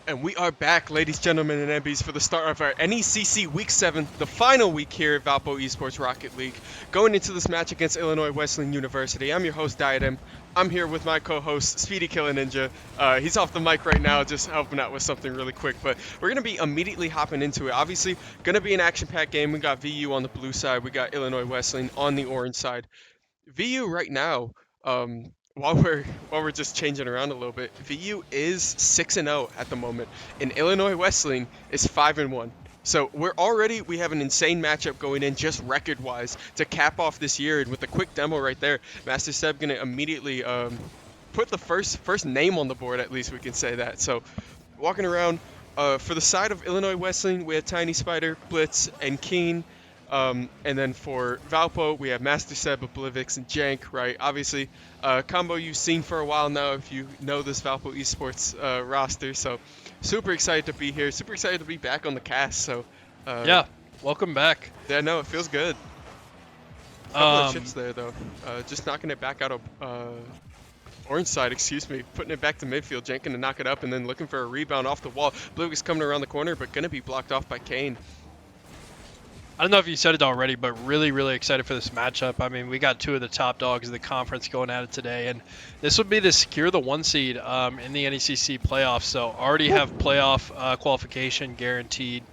And we are back, ladies, gentlemen, and MBs, for the start of our NECC Week 7, the final week here at Valpo Esports Rocket League. Going into this match against Illinois Wesleyan University, I'm your host, Diadem. I'm here with my co-host, Speedy Killer Ninja. He's off the mic right now, just helping out with something really quick, but we're going to be immediately hopping into it. Obviously, going to be an action-packed game. We got VU on the blue side. We got Illinois Wesleyan on the orange side. VU right now, while we're just changing around a little bit, VU is 6-0 at the moment, and Illinois Wesleyan is 5-1. So we have an insane matchup going in just record-wise to cap off this year, and with the quick demo right there, Master Seb gonna immediately put the first name on the board. At least we can say that. So walking around for the side of Illinois Wesleyan, we have Tiny Spider, Blitz, and Keen. And then for Valpo, we have Master Seb, Oblivix, and Jank, right? Obviously, combo you've seen for a while now if you know this Valpo Esports roster. So super excited to be here. Super excited to be back on the cast. So yeah, welcome back. Yeah, no, it feels good. Couple of chips there, though. Just knocking it back out of orange side, excuse me. Putting it back to midfield. Jank gonna knock it up and then looking for a rebound off the wall. Oblivix coming around the corner, but gonna be blocked off by Kane. I don't know if you said it already, but really, really excited for this matchup. I mean, we got two of the top dogs of the conference going at it today, and this would be to secure the 1 seed in the NECC playoffs. So already have playoff qualification guaranteed.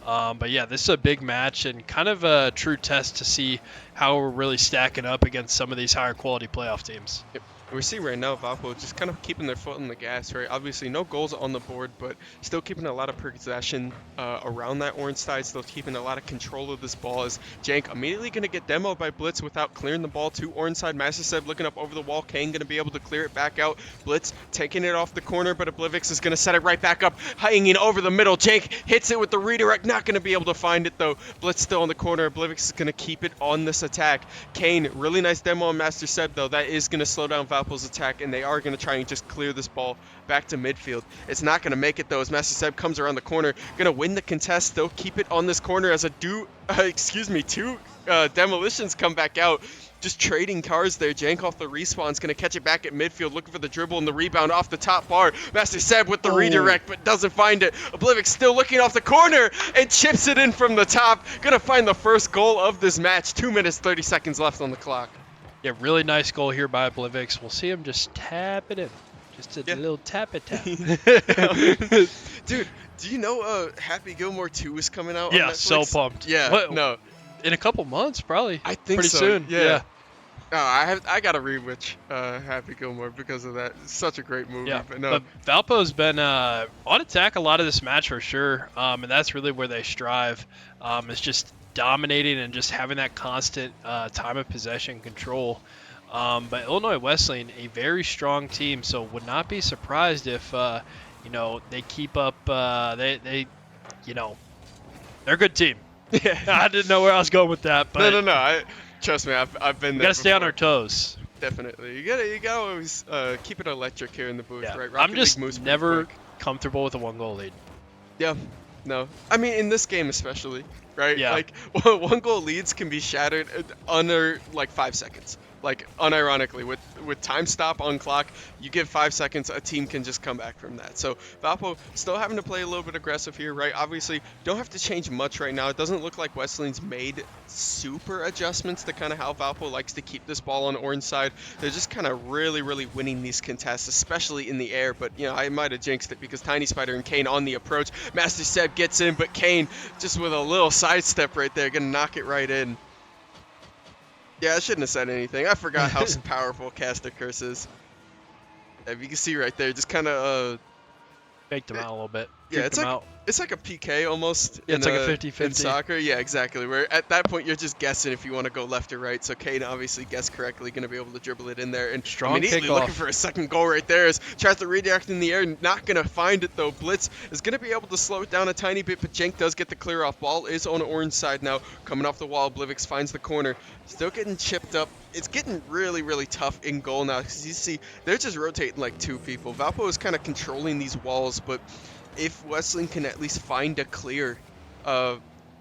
But yeah, this is a big match and kind of a true test to see how we're really stacking up against some of these higher quality playoff teams. Yep. We see right now Valpo just kind of keeping their foot on the gas, right? Obviously, no goals on the board, but still keeping a lot of possession around that orange side, still keeping a lot of control of this ball. As Jank immediately going to get demoed by Blitz without clearing the ball to orange side. Master Seb looking up over the wall. Kane going to be able to clear it back out. Blitz taking it off the corner, but Oblivix is going to set it right back up, hanging over the middle. Jank hits it with the redirect, not going to be able to find it though. Blitz still in the corner. Oblivix is going to keep it on this attack. Kane, really nice demo on Master Seb though. That is going to slow down Valpo's attack, and they are going to try and just clear this ball back to midfield. It's not going to make it though, as Master Seb comes around the corner, going to win the contest. They'll keep it on this corner as two demolitions come back out. Just trading cars there. Jank off the respawn's going to catch it back at midfield, looking for the dribble and the rebound off the top bar. Master Seb with the redirect, but doesn't find it. Oblivix still looking off the corner and chips it in from the top. Going to find the first goal of this match. 2 minutes, 30 seconds left on the clock. Yeah, really nice goal here by Oblivix. We'll see him just tap it in. Just a little tap. Dude, do you know Happy Gilmore 2 is coming out on Yeah, Netflix? so pumped. Yeah, no. In a couple months, probably. I think pretty so. soon. Yeah. Oh, I gotta rewatch Happy Gilmore because of that. It's such a great movie. Yeah, but no. Valpo's been on attack a lot of this match for sure, and that's really where they strive. It's just dominating and just having that constant time of possession control. But Illinois Wesleyan, a very strong team, so would not be surprised if they keep up. They're a good team. Yeah. I didn't know where I was going with that, but No. Trust me, I've been there. We gotta stay on before. our toes. Definitely, you gotta always keep it electric here in the booth, Yeah. right? I'm just moves pretty never quick. comfortable with a 1-goal lead. Yeah, no. I mean, in this game especially, right? Yeah. Like 1-goal leads can be shattered under like 5 seconds. Like unironically, with time stop on clock, you give 5 seconds, a team can just come back from that. So Valpo still having to play a little bit aggressive here, right? Obviously, don't have to change much right now. It doesn't look like Wesleyan's made super adjustments to kind of how Valpo likes to keep this ball on orange side. They're just kind of really, really winning these contests, especially in the air. But, I might have jinxed it because Tiny Spider and Kane on the approach. Master Seb gets in, but Kane just with a little sidestep right there, gonna knock it right in. Yeah, I shouldn't have said anything. I forgot how powerful Caster Curse is. If you can see right there, just kind of Faked him out a little bit. yeah, Juked it's like a PK almost. Yeah, it's like a 50-50. In soccer. Yeah, exactly. Where at that point you're just guessing if you want to go left or right. So Kane obviously guessed correctly, going to be able to dribble it in there. And Strong immediately kickoff. looking for a second goal right there. As tries to redirect in the air, not going to find it though. Blitz is going to be able to slow it down a tiny bit, but Jank does get the clear off. Ball is on orange side now. Coming off the wall, Oblivix finds the corner. Still getting chipped up. It's getting really, really tough in goal now because you see they're just rotating like 2 people. Valpo is kind of controlling these walls, but if Wesleyan can at least find a clear,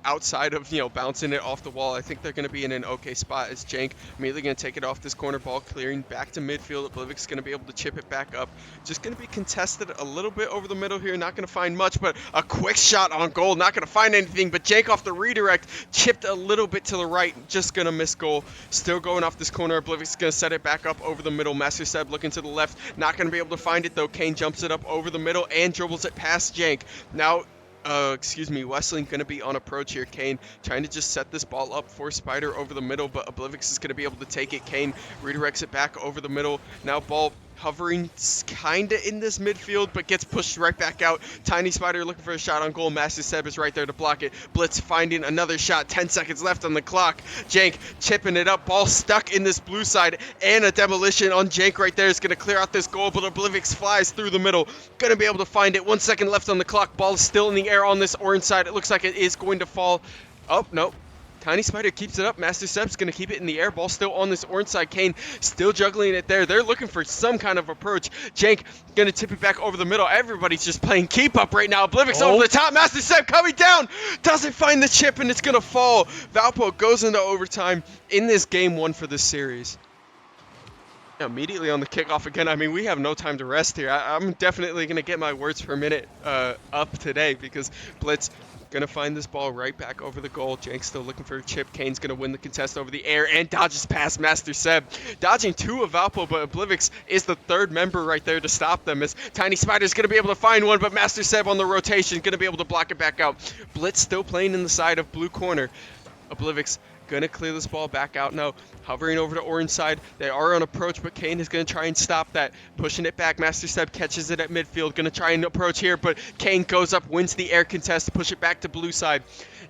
outside of, you know, bouncing it off the wall, I think they're going to be in an okay spot as Jank immediately going to take it off this corner, ball clearing back to midfield. Oblivic's going to be able to chip it back up. Just going to be contested a little bit over the middle here. Not going to find much, but a quick shot on goal. Not going to find anything, but Jank off the redirect, chipped a little bit to the right. Just going to miss goal. Still going off this corner. Oblivic's going to set it back up over the middle. Master Seb looking to the left. Not going to be able to find it, though. Kane jumps it up over the middle and dribbles it past Jank. Now, Wesleyan going to be on approach here. Kane trying to just set this ball up for Spider over the middle, but Oblivix is going to be able to take it. Kane redirects it back over the middle. Now ball hovering kind of in this midfield, but gets pushed right back out. Tiny Spider looking for a shot on goal. Master Seb is right there to block it. Blitz finding another shot. 10 seconds left on the clock. Jank chipping it up. Ball stuck in this blue side, and a demolition on Jank right there is going to clear out this goal, but Oblivix flies through the middle. Going to be able to find it. 1 second left on the clock. Ball is still in the air on this orange side. It looks like it is going to fall. Oh, no. Tiny Spider keeps it up. Master Seb's going to keep it in the air. Ball still on this orange side. Kane still juggling it there. They're looking for some kind of approach. Jank going to tip it back over the middle. Everybody's just playing keep up right now. Oblivix over the top. Master Seb coming down. Doesn't find the chip, and it's going to fall. Valpo goes into overtime in this game 1 for this series. Immediately on the kickoff again. I mean, we have no time to rest here. I'm definitely going to get my words per minute up today, because Blitz going to find this ball right back over the goal. Jank's still looking for a chip. Kane's going to win the contest over the air and dodges past Master Seb. Dodging 2 of Valpo, but Oblivix is the 3rd member right there to stop them, as Tiny Spider's going to be able to find one, but Master Seb on the rotation going to be able to block it back out. Blitz still playing in the side of blue corner. Oblivix going to clear this ball back out now, hovering over to orange side. They are on approach, but Kane is going to try and stop that. Pushing it back. Master Seb catches it at midfield. Going to try and approach here, but Kane goes up, wins the air contest, push it back to blue side.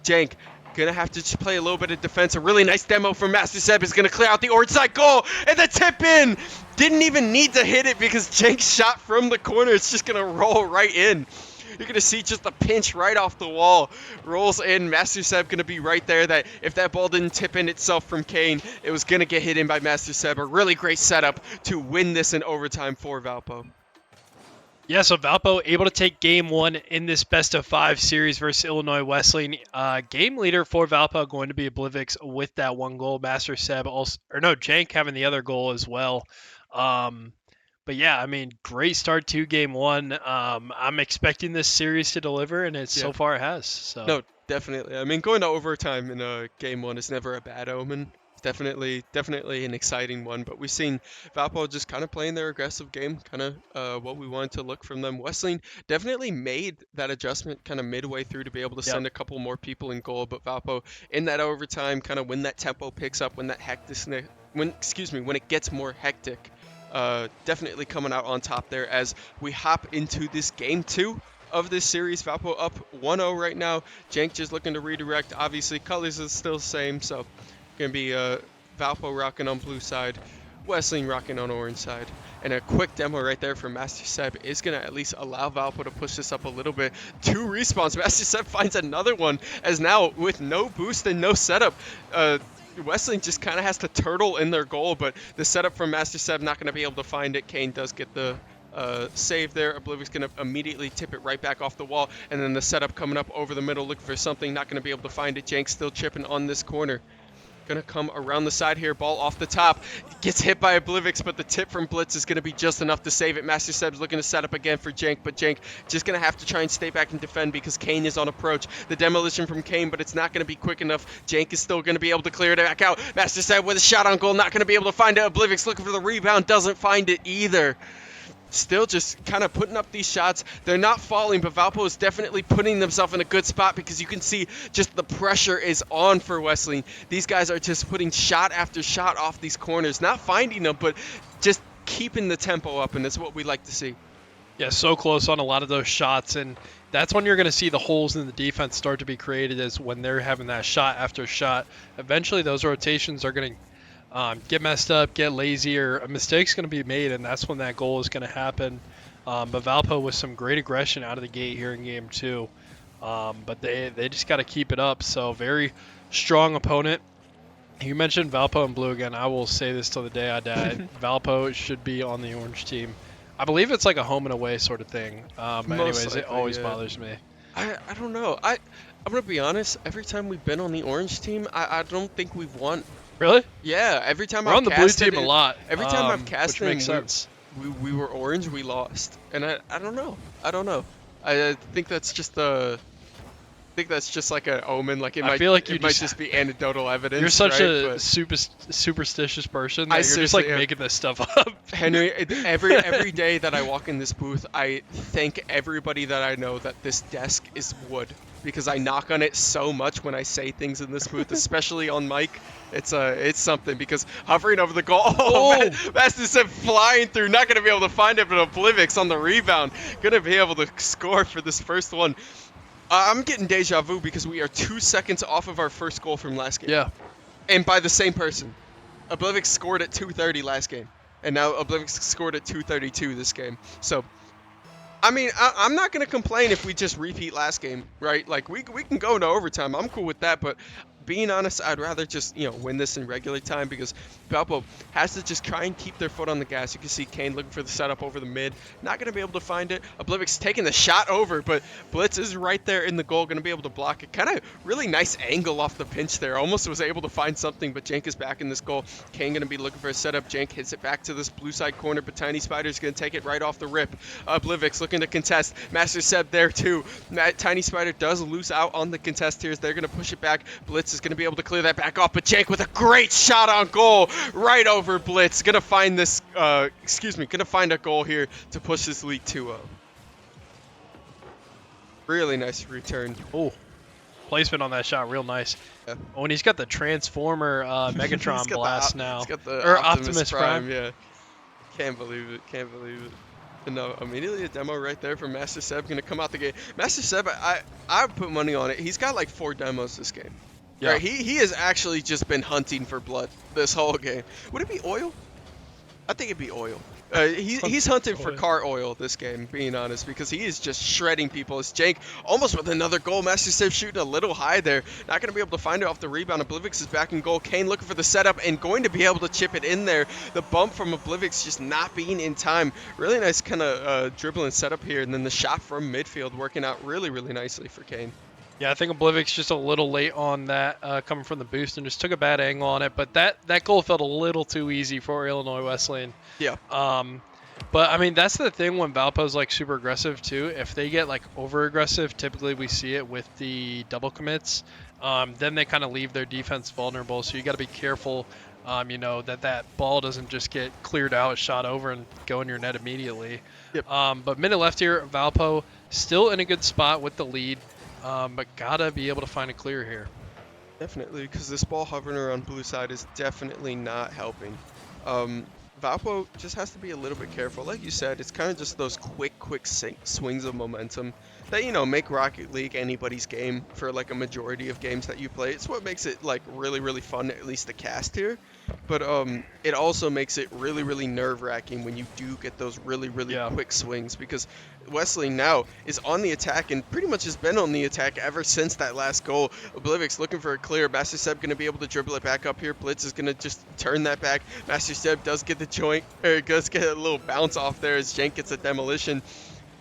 Jank going to have to just play a little bit of defense. A really nice demo from Master Seb is going to clear out the orange side goal, and the tip in. Didn't even need to hit it, because Jank's shot from the corner, it's just going to roll right in. You're going to see just a pinch right off the wall. Rolls in. Master Seb going to be right there, that if that ball didn't tip in itself from Kane, it was going to get hit in by Master Seb. A really great setup to win this in overtime for Valpo. Yeah, so Valpo able to take game 1 in this best-of-5 series versus Illinois Wesleyan. Game leader for Valpo going to be Oblivix with that 1 goal. Master Seb also, or no, Jank having the other goal as well. But yeah, I mean, great start to game 1. I'm expecting this series to deliver, and so far it has. So. No, definitely. I mean, going to overtime in game 1 is never a bad omen. Definitely an exciting one. But we've seen Valpo just kind of playing their aggressive game, kind of what we wanted to look from them. Wesleyan definitely made that adjustment kind of midway through to be able to send a couple more people in goal. But Valpo in that overtime, kind of when that tempo picks up, when that when it gets more hectic. Definitely coming out on top there as we hop into this game 2 of this series. Valpo up 1-0 right now. Jank just looking to redirect. Obviously, colors is still the same, so going to be Valpo rocking on blue side, Wesleyan rocking on orange side. And a quick demo right there from Master Seb is going to at least allow Valpo to push this up a little bit. 2 respawns. Master Seb finds another one, as now with no boost and no setup, Wesleyan just kind of has to turtle in their goal, but the setup from Master Seb not going to be able to find it. Kane does get the save there. Oblivix going to immediately tip it right back off the wall, and then the setup coming up over the middle, looking for something, not going to be able to find it. Jank still chipping on this corner. Going to come around the side here. Ball off the top. Gets hit by Oblivix, but the tip from Blitz is going to be just enough to save it. Master Seb's looking to set up again for Jank, but Jank just going to have to try and stay back and defend because Kane is on approach. The demolition from Kane, but it's not going to be quick enough. Jank is still going to be able to clear it back out. Master Seb with a shot on goal. Not going to be able to find it. Oblivix looking for the rebound. Doesn't find it either. Still just kind of putting up these shots. They're not falling, but Valpo is definitely putting themselves in a good spot because you can see just the pressure is on for Wesleyan. These guys are just putting shot after shot off these corners. Not finding them, but just keeping the tempo up, and that's what we like to see. Yeah, so close on a lot of those shots, and that's when you're going to see the holes in the defense start to be created, is when they're having that shot after shot. Eventually, those rotations are going to get messed up, get lazy, or a mistake's going to be made, and that's when that goal is going to happen. But Valpo with some great aggression out of the gate here in game 2. But they just got to keep it up. So very strong opponent. You mentioned Valpo and blue again. I will say this till the day I die. Valpo should be on the orange team. I believe it's like a home and away sort of thing. Anyways, likely, it always bothers me. I don't know. I'm gonna be honest. Every time we've been on the orange team, I don't think we've won. Really? Yeah, every time We're I've on the blue casted team a it, lot, every time I've which casted makes and sense. we were orange, we lost. And I don't know. I don't know. I think that's just think that's just like an omen. Like I feel like it might just be anecdotal you're evidence, such right? a But superstitious person I that you're just like seriously am. making this stuff up. Henry, every day that I walk in this booth, I thank everybody that I know that this desk is wood because I knock on it so much when I say things in this booth, especially on mic. It's something because hovering over the goal. Oh, man, Master said flying through, not gonna be able to find it, but Oblivix on the rebound, gonna be able to score for this first one. I'm getting deja vu because we are 2 seconds off of our first goal from last game, Yeah. and by the same person. Oblivix scored at 2:30 last game, and now Oblivix scored at 2:32 this game. So, I mean, I'm not gonna complain if we just repeat last game, right? Like we can go into overtime. I'm cool with that, but being honest, I'd rather just win this in regular time because Valpo has to just try and keep their foot on the gas. You can see Kane looking for the setup over the mid, not gonna be able to find it. Oblivix taking the shot over, but Blitz is right there in the goal, gonna be able to block it. Kind of really nice angle off the pinch there. Almost was able to find something, but Jank is back in this goal. Kane gonna be looking for a setup. Jank hits it back to this blue side corner, but Tiny Spider's gonna take it right off the rip. Oblivix looking to contest. Master Seb there too. Tiny Spider does lose out on the contest here. They're gonna push it back. Blitz is going to be able to clear that back off, but Jake with a great shot on goal right over Blitz. Going to find this, going to find a goal here to push this lead 2-0. Really nice return. Oh, placement on that shot, real nice. Yeah. Oh, and he's got the Transformer Megatron blast now. He's got the or Optimus Prime, yeah. Can't believe it, can't believe it. And no, immediately a demo right there from Master Seb going to come out the gate. Master Seb, I put money on it. He's got like 4 demos this game. Yeah. Right, he has actually just been hunting for blood this whole game. Would it be oil? I think it'd be oil. He's hunting for car oil this game, being honest, because he is just shredding people. It's Jake almost with another goal. Master Save shooting a little high there. Not going to be able to find it off the rebound. Oblivix is back in goal. Kane looking for the setup and going to be able to chip it in there. The bump from Oblivix just not being in time. Really nice kind of dribbling setup here. And then the shot from midfield working out really, really nicely for Kane. Yeah, I think Oblivix just a little late on that coming from the boost and just took a bad angle on it. But that goal felt a little too easy for Illinois Wesleyan. Yeah. But I mean, that's the thing when Valpo's like super aggressive too. If they get like over aggressive, typically we see it with the double commits. Then they kind of leave their defense vulnerable. So you got to be careful, that ball doesn't just get cleared out, shot over, and go in your net immediately. Yep. But minute left here, Valpo still in a good spot with the lead. But gotta be able to find a clear here. Definitely, because this ball hovering around blue side is definitely not helping. Valpo just has to be a little bit careful. Like you said, it's kind of just those quick swings of momentum that, make Rocket League anybody's game for like a majority of games that you play. It's what makes it like really, really fun, at least the cast here. But it also makes it really, really nerve-wracking when you do get those really, really quick swings, because Wesleyan now is on the attack and pretty much has been on the attack ever since that last goal. Oblivix looking for a clear. Master Seb going to be able to dribble it back up here. Blitz is going to just turn that back. Master Seb does get the joint, or does get a little bounce off there as Jank gets a demolition.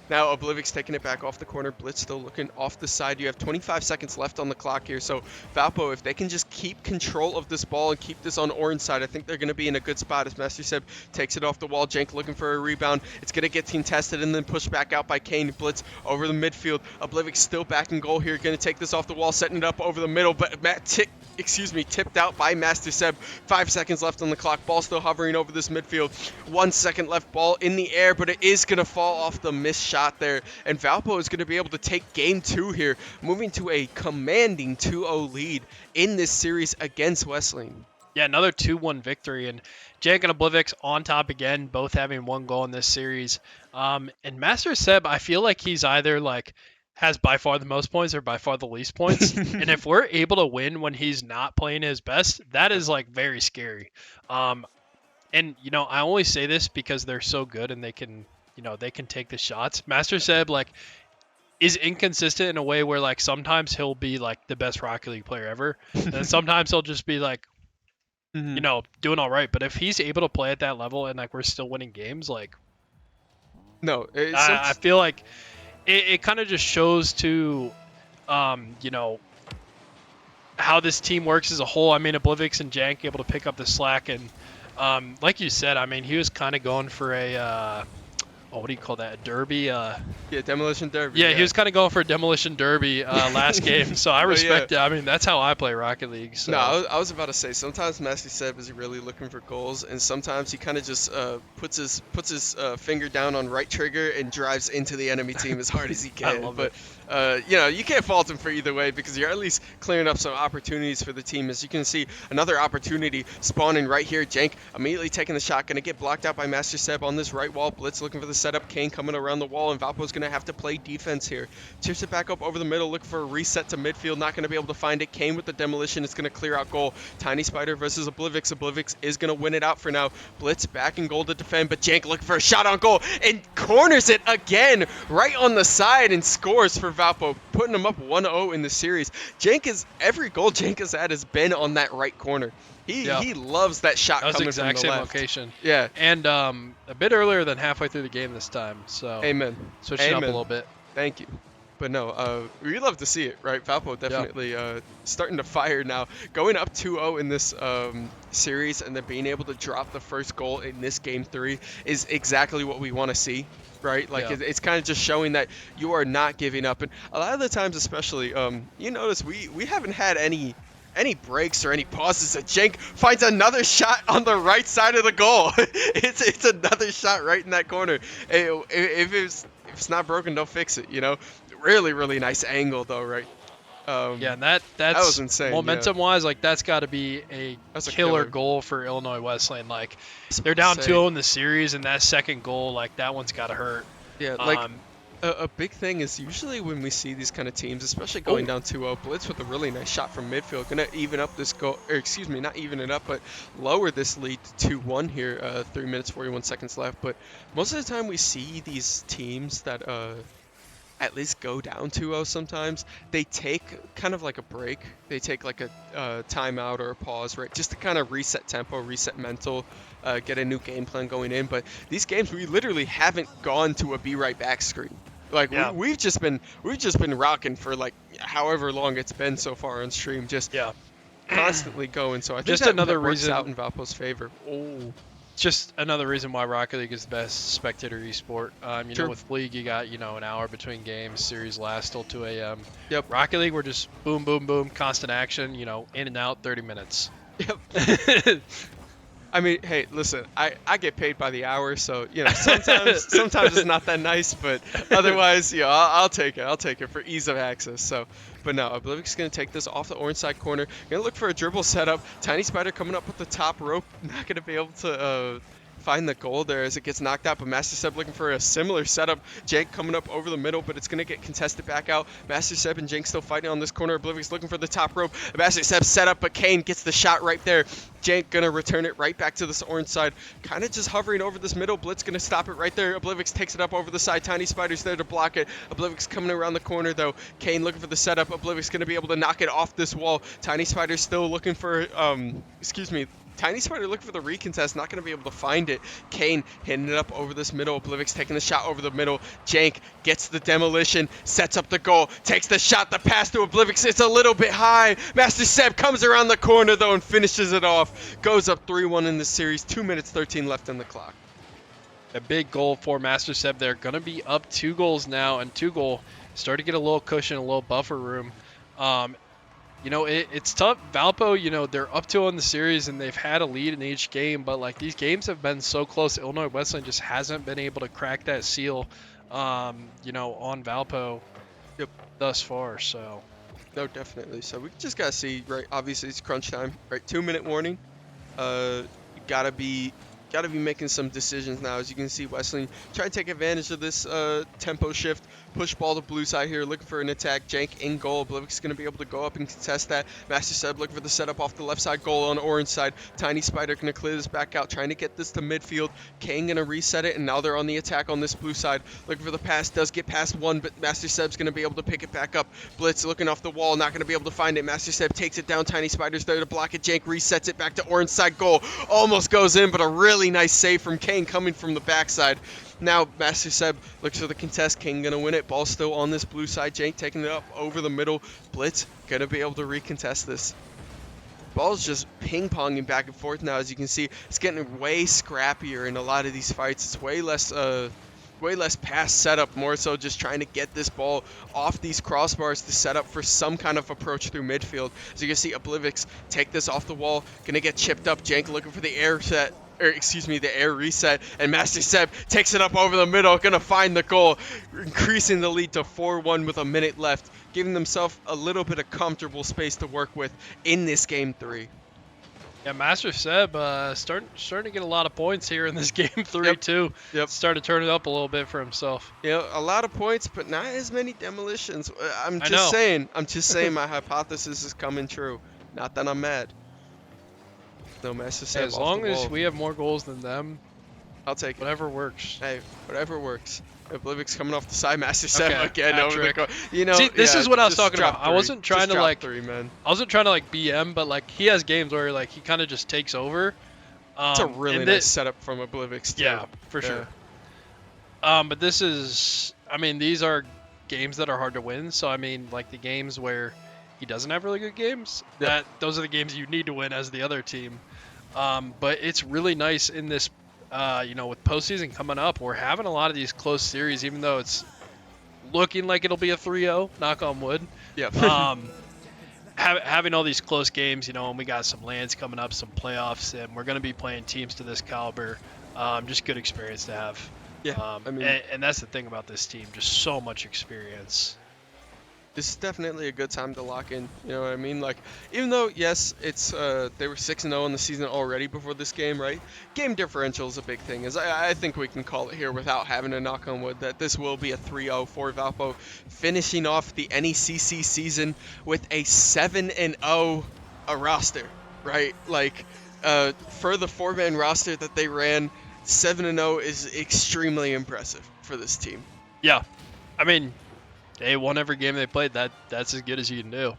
Now Oblivix taking it back off the corner. Blitz still looking off the side. You have 25 seconds left on the clock here. So Valpo, if they can just keep control of this ball and keep this on orange side, I think they're going to be in a good spot as Master Seb takes it off the wall. Jank looking for a rebound. It's going to get team tested and then pushed back out by Kane. Blitz over the midfield. Oblivix still back in goal here. Going to take this off the wall, setting it up over the middle. But tipped out by Master Seb. 5 seconds left on the clock. Ball still hovering over this midfield. 1 second left. Ball in the air, but it is going to fall off the missed shot there, and Valpo is going to be able to take game 2 here, moving to a commanding 2-0 lead in this series against Wesleyan. Yeah, another 2-1 victory, and Jake and Oblivix on top again, both having 1 goal in this series. And Master Seb, I feel like he's either like has by far the most points or by far the least points. And if we're able to win when he's not playing his best, that is like very scary. And I always say this because they're so good and they can take the shots. Master Seb is inconsistent in a way where like sometimes he'll be like the best Rocket League player ever, and then sometimes he'll just be like, doing all right. But if he's able to play at that level and like we're still winning games, like, no, I feel like it kind of just shows to you know, how this team works as a whole. I mean, Oblivix and Jank able to pick up the slack, and like you said, I mean, he was kind of going for a what do you call that? A derby? Yeah, Demolition Derby. Yeah, he was kind of going for a demolition derby last game, so I respect it. I mean, that's how I play Rocket League. So. No, I was about to say sometimes Master Seb is really looking for goals, and sometimes he kind of just puts his finger down on right trigger and drives into the enemy team as hard as he can. I love but you can't fault him for either way because you're at least clearing up some opportunities for the team. As you can see, another opportunity spawning right here. Jank immediately taking the shot, gonna get blocked out by Master Seb on this right wall. Blitz looking for the setup. Kane coming around the wall, and Valpo's gonna have to play defense here. Chips it back up over the middle, looking for a reset to midfield. Not gonna be able to find it. Kane with the demolition. It's gonna clear out goal. Tiny Spider versus Oblivix. Oblivix is gonna win it out for now. Blitz back in goal to defend, but Jank looking for a shot on goal and corners it again right on the side and scores for Valpo, putting them up 1-0 in the series. Every goal Jank has been on that right corner. He loves that shot coming from the left. That was the exact same location. Yeah. And a bit earlier than halfway through the game this time. So Amen. Switching up a little bit. Thank you. But no, we love to see it, right? Valpo definitely starting to fire now. Going up 2-0 in this series and then being able to drop the first goal in this game 3 is exactly what we want to see. Right, like it's kind of just showing that you are not giving up, and a lot of the times, especially, you notice we haven't had any breaks or any pauses. Jank finds another shot on the right side of the goal. it's another shot right in that corner. If it's not broken, don't fix it. Really nice angle though, right? And that was insane. Momentum-wise, like that's got to be a killer goal for Illinois Wesleyan. Like they're down 2-0 in the series, and that second goal, like that one's got to hurt. Yeah, like a big thing is usually when we see these kind of teams, especially going down 2-0, Blitz with a really nice shot from midfield, gonna even up this goal, or excuse me, not even it up, but lower this lead to 2-1 here. 3 minutes 41 seconds left. But most of the time we see these teams that at least go down 2-0 sometimes, they take kind of like a break. They take like a timeout or a pause, right? Just to kind of reset tempo, reset mental, get a new game plan going in. But these games, we literally haven't gone to a be right back screen. Like we've just been rocking for like however long it's been so far on stream, just constantly going. So I think that works out in Valpo's favor. Just another reason why Rocket League is the best spectator esport. You know, with League, you got, an hour between games. Series last till 2 a.m. Yep. Rocket League, we're just boom, boom, boom, constant action, in and out, 30 minutes. Yep. I mean, hey, listen, I get paid by the hour, so, sometimes it's not that nice, but otherwise, I'll take it. I'll take it for ease of access. So, but no, Oblivix is going to take this off the orange side corner. Going to look for a dribble setup. Tiny Spider coming up with the top rope. Not going to be able to find the goal there as it gets knocked out, but Master Seb looking for a similar setup. Jank coming up over the middle, but it's going to get contested back out. Master Seb and Jank still fighting on this corner. Oblivix looking for the top rope. Master Seb set up, but Kane gets the shot right there. Jank going to return it right back to this orange side. Kind of just hovering over this middle. Blitz going to stop it right there. Oblivix takes it up over the side. Tiny Spider's there to block it. Oblivix coming around the corner, though. Kane looking for the setup. Oblivix going to be able to knock it off this wall. Tiny Spider still looking for, Tiny Spider looking for the recontest, not going to be able to find it. Kane hitting it up over this middle. Oblivix taking the shot over the middle. Jank gets the demolition, sets up the goal, takes the shot, the pass to Oblivix. It's a little bit high. Master Seb comes around the corner, though, and finishes it off. Goes up 3-1 in the series. 2 minutes 13 left on the clock. A big goal for Master Seb. They're going to be up 2 goals now, and 2 goal. Start to get a little cushion, a little buffer room. It's tough. Valpo, they're up 2 in the series, and they've had a lead in each game, but, like, these games have been so close. Illinois Wesleyan just hasn't been able to crack that seal, on Valpo thus far, so. No, definitely. So we just got to see, right, obviously it's crunch time, right, 2-minute warning. You got to be making some decisions now. As you can see, Wesleyan trying to take advantage of this tempo shift. Push ball to blue side here, looking for an attack. Jank in goal. Oblivix is going to be able to go up and contest that. Master Seb looking for the setup off the left side goal on orange side. Tiny Spider going to clear this back out, trying to get this to midfield. Kane going to reset it, and now they're on the attack on this blue side. Looking for the pass, does get past one, but Master Seb's going to be able to pick it back up. Blitz looking off the wall, not going to be able to find it. Master Seb takes it down. Tiny Spider's there to block it. Jank resets it back to orange side goal. Almost goes in, but a really nice save from Kane coming from the backside. Now Master Seb looks for the contest. King gonna win it. Ball still on this blue side. Jank taking it up over the middle. Blitz gonna be able to recontest this. Ball's just ping-ponging back and forth now. As you can see, it's getting way scrappier in a lot of these fights. It's way less pass setup, more so just trying to get this ball off these crossbars to set up for some kind of approach through midfield. As you can see, Oblivix take this off the wall, gonna get chipped up. Jank looking for the air set. The air reset, and Master Seb takes it up over the middle, gonna find the goal, increasing the lead to 4-1 with a minute left, giving themselves a little bit of comfortable space to work with in this game 3. Yeah, Master Seb starting to get a lot of points here in this game 3 too. Yep. Starting to turn it up a little bit for himself. You know, a lot of points, but not as many demolitions. I'm I just know. saying my hypothesis is coming true. Not that I'm mad. No Master Seb. As off long the as wall. we have more goals than them, I'll take it. whatever works. Hey, whatever works. Oblivix coming off the side, Master Seb Okay, again hat over the trick. goal. You know, See, this yeah, is what I was just talking drop about. I three. wasn't trying Just to drop like 3, man. I wasn't trying to like BM, but like he has games where like he kind of just takes over. It's a really and nice setup from Oblivix too. Yeah, for sure. But this is, I mean, these are games that are hard to win. So I mean, like the games where he doesn't have really good games, those are the games you need to win as the other team. But it's really nice in this, with postseason coming up, we're having a lot of these close series, even though it's looking like it'll be a 3-0, knock on wood. Yeah. Having all these close games, and we got some lands coming up, some playoffs, and we're going to be playing teams to this caliber. Just good experience to have. Yeah. And that's the thing about this team, just so much experience. This is definitely a good time to lock in. You know what I mean? Like, even though, yes, it's they were 6-0 in the season already before this game, right? Game differential is a big thing. I think we can call it here without having to knock on wood that this will be a 3-0 for Valpo, finishing off the NECC season with a 7-0 roster, right? Like, for the 4-man roster that they ran, 7-0 is extremely impressive for this team. Yeah, I mean, they won every game they played. That's as good as you can do.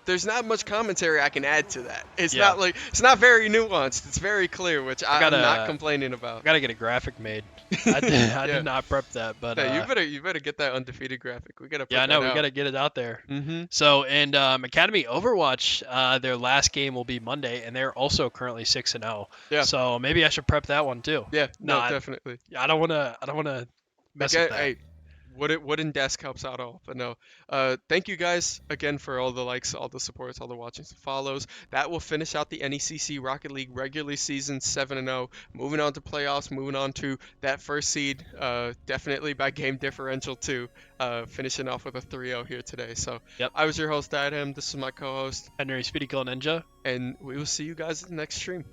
There's not much commentary I can add to that. It's not very nuanced. It's very clear, which I'm not complaining about. I gotta get a graphic made. I did not prep that, but you better get that undefeated graphic. We gotta. Put I know that we out. gotta get it out there. Mm-hmm. So and Academy Overwatch, their last game will be Monday, and they're also currently 6-0. Yeah. So maybe I should prep that one too. Yeah. No, definitely. I don't wanna mess with that. Hey, wooden desk helps out all, but no. Thank you guys again for all the likes, all the supports, all the watchings, and follows. That will finish out the NECC Rocket League regular season 7-0. Moving on to playoffs, moving on to that first seed, definitely by game differential too. Finishing off with a 3-0 here today. So Yep. I was your host, Diadem. This is my co-host, Henry Speedy Kill Ninja. and we will see you guys in the next stream.